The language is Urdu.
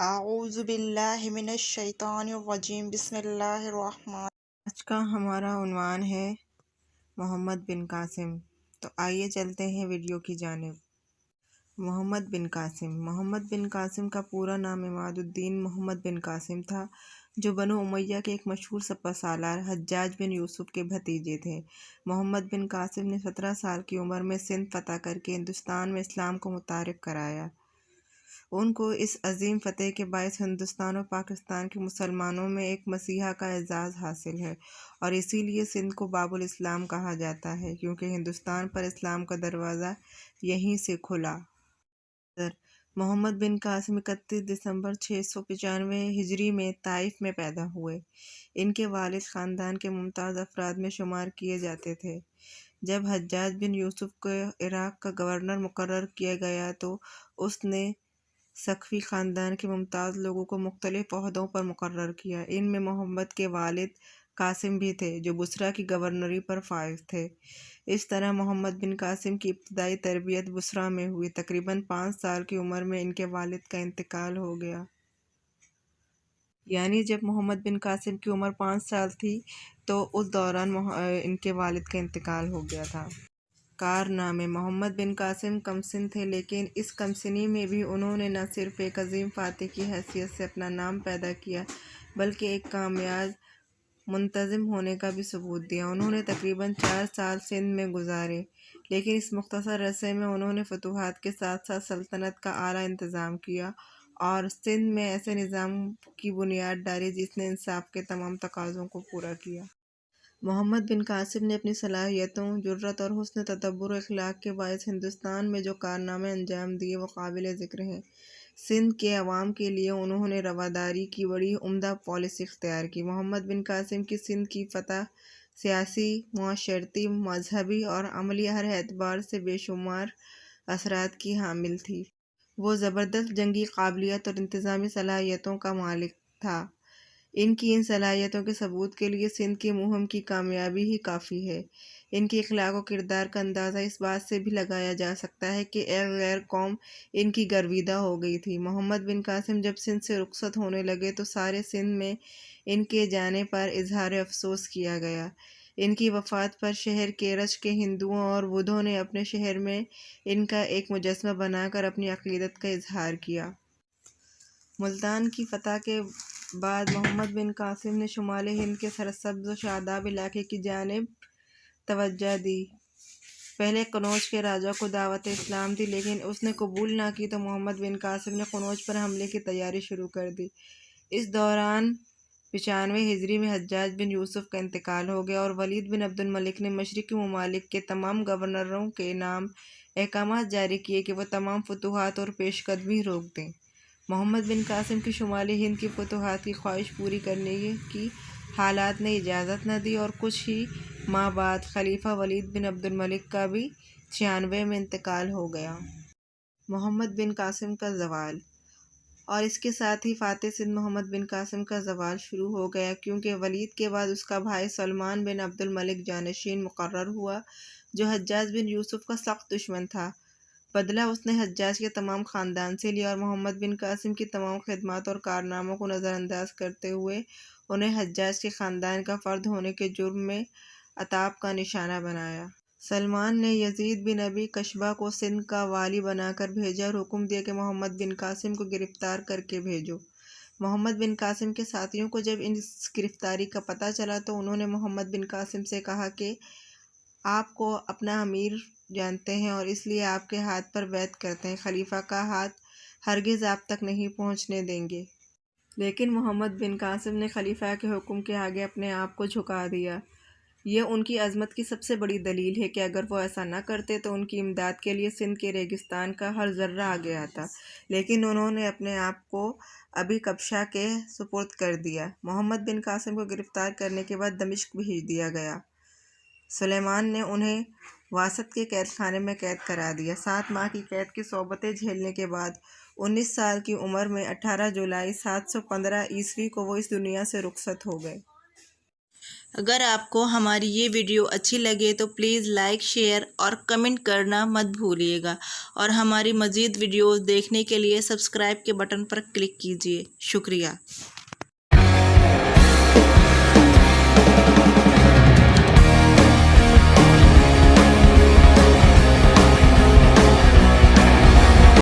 اعوذ باللہ من الشیطان الرجیم بسم اللہ الرحمن۔ آج کا ہمارا عنوان ہے محمد بن قاسم۔ تو آئیے چلتے ہیں ویڈیو کی جانب۔ محمد بن قاسم کا پورا نام عماد الدین محمد بن قاسم تھا، جو بنو امیہ کے ایک مشہور سپہ سالار حجاج بن یوسف کے بھتیجے تھے۔ محمد بن قاسم نے 17 سال کی عمر میں سندھ فتح کر کے ہندوستان میں اسلام کو متعارف کرایا۔ ان کو اس عظیم فتح کے باعث ہندوستان اور پاکستان کے مسلمانوں میں ایک مسیحا کا اعزاز حاصل ہے، اور اسی لیے سندھ کو باب الاسلام کہا جاتا ہے، کیونکہ ہندوستان پر اسلام کا دروازہ یہیں سے کھلا۔ محمد بن قاسم 31 دسمبر 695 ہجری میں طائف میں پیدا ہوئے۔ ان کے والد خاندان کے ممتاز افراد میں شمار کیے جاتے تھے۔ جب حجاج بن یوسف کو عراق کا گورنر مقرر کیا گیا تو اس نے سقفی خاندان کے ممتاز لوگوں کو مختلف عہدوں پر مقرر کیا۔ ان میں محمد کے والد قاسم بھی تھے، جو بصرہ کی گورنری پر فائز تھے۔ اس طرح محمد بن قاسم کی ابتدائی تربیت بصرہ میں ہوئی۔ تقریباً 5 سال کی عمر میں ان کے والد کا انتقال ہو گیا۔ یعنی جب محمد بن قاسم کی عمر 5 سال تھی تو اس دوران ان کے والد کا انتقال ہو گیا تھا۔ کارنامے: محمد بن قاسم کم سن تھے، لیکن اس کم سنی میں بھی انہوں نے نہ صرف ایک عظیم فاتح کی حیثیت سے اپنا نام پیدا کیا، بلکہ ایک کامیاب منتظم ہونے کا بھی ثبوت دیا۔ انہوں نے تقریباً 4 سال سندھ میں گزارے، لیکن اس مختصر عرصے میں انہوں نے فتوحات کے ساتھ ساتھ سلطنت کا اعلیٰ انتظام کیا اور سندھ میں ایسے نظام کی بنیاد ڈالی جس نے انصاف کے تمام تقاضوں کو پورا کیا۔ محمد بن قاسم نے اپنی صلاحیتوں، جرأت اور حسن تدبر و اخلاق کے باعث ہندوستان میں جو کارنامے انجام دیے وہ قابل ذکر ہیں۔ سندھ کے عوام کے لیے انہوں نے رواداری کی بڑی عمدہ پالیسی اختیار کی۔ محمد بن قاسم کی سندھ کی فتح سیاسی، معاشرتی، مذہبی اور عملی ہر اعتبار سے بے شمار اثرات کی حامل تھی۔ وہ زبردست جنگی قابلیت اور انتظامی صلاحیتوں کا مالک تھا۔ ان کی ان صلاحیتوں کے ثبوت کے لیے سندھ کی مہم کی کامیابی ہی کافی ہے۔ ان کے اخلاق و کردار کا اندازہ اس بات سے بھی لگایا جا سکتا ہے کہ ایک غیر قوم ان کی گرویدہ ہو گئی تھی۔ محمد بن قاسم جب سندھ سے رخصت ہونے لگے تو سارے سندھ میں ان کے جانے پر اظہار افسوس کیا گیا۔ ان کی وفات پر شہر کیرچ کے ہندوؤں اور بدھوں نے اپنے شہر میں ان کا ایک مجسمہ بنا کر اپنی عقیدت کا اظہار کیا۔ ملتان کی فتح کے بعد محمد بن قاسم نے شمال ہند کے سرسبز و شاداب علاقے کی جانب توجہ دی۔ پہلے قنوج کے راجا کو دعوت اسلام دی، لیکن اس نے قبول نہ کی تو محمد بن قاسم نے قنوج پر حملے کی تیاری شروع کر دی۔ اس دوران 95 ہجری میں حجاج بن یوسف کا انتقال ہو گیا اور ولید بن عبد الملک نے مشرقی ممالک کے تمام گورنروں کے نام احکامات جاری کیے کہ وہ تمام فتوحات اور پیش قدمی روک دیں۔ محمد بن قاسم کی شمالی ہند کی فتوحات کی خواہش پوری کرنے کی حالات نے اجازت نہ دی اور کچھ ہی ماہ بعد خلیفہ ولید بن عبد الملک کا بھی 96 میں انتقال ہو گیا۔ محمد بن قاسم کا زوال اور اس کے ساتھ ہی فاتح سندھ محمد بن قاسم کا زوال شروع ہو گیا، کیونکہ ولید کے بعد اس کا بھائی سلمان بن عبد الملک جانشین مقرر ہوا، جو حجاج بن یوسف کا سخت دشمن تھا۔ بدلہ اس نے حجاج کے تمام خاندان سے لیا اور محمد بن قاسم کی تمام خدمات اور کارناموں کو نظر انداز کرتے ہوئے انہیں حجاج کے خاندان کا فرد ہونے کے جرم میں عتاب کا نشانہ بنایا۔ سلمان نے یزید بن ابی کشبہ کو سندھ کا والی بنا کر بھیجا اور حکم دیا کہ محمد بن قاسم کو گرفتار کر کے بھیجو۔ محمد بن قاسم کے ساتھیوں کو جب اس گرفتاری کا پتہ چلا تو انہوں نے محمد بن قاسم سے کہا کہ آپ کو اپنا امیر جانتے ہیں اور اس لیے آپ کے ہاتھ پر بیعت کرتے ہیں، خلیفہ کا ہاتھ ہرگز آپ تک نہیں پہنچنے دیں گے۔ لیکن محمد بن قاسم نے خلیفہ کے حکم کے آگے اپنے آپ کو جھکا دیا۔ یہ ان کی عظمت کی سب سے بڑی دلیل ہے کہ اگر وہ ایسا نہ کرتے تو ان کی امداد کے لیے سندھ کے ریگستان کا ہر ذرہ آگے آتا، لیکن انہوں نے اپنے آپ کو ابی کبشہ کے سپرد کر دیا۔ محمد بن قاسم کو گرفتار کرنے کے بعد دمشق بھیج دیا گیا۔ سلیمان نے انہیں واسط کے قید خانے میں قید کرا دیا۔ 7 ماہ کی قید کی صعوبتیں جھیلنے کے بعد 19 سال کی عمر میں 18 جولائی 715 عیسوی کو وہ اس دنیا سے رخصت ہو گئے۔ اگر آپ کو ہماری یہ ویڈیو اچھی لگے تو پلیز لائک، شیئر اور کمنٹ کرنا مت بھولیے گا، اور ہماری مزید ویڈیوز دیکھنے کے لیے سبسکرائب کے بٹن پر کلک کیجیے۔ شکریہ۔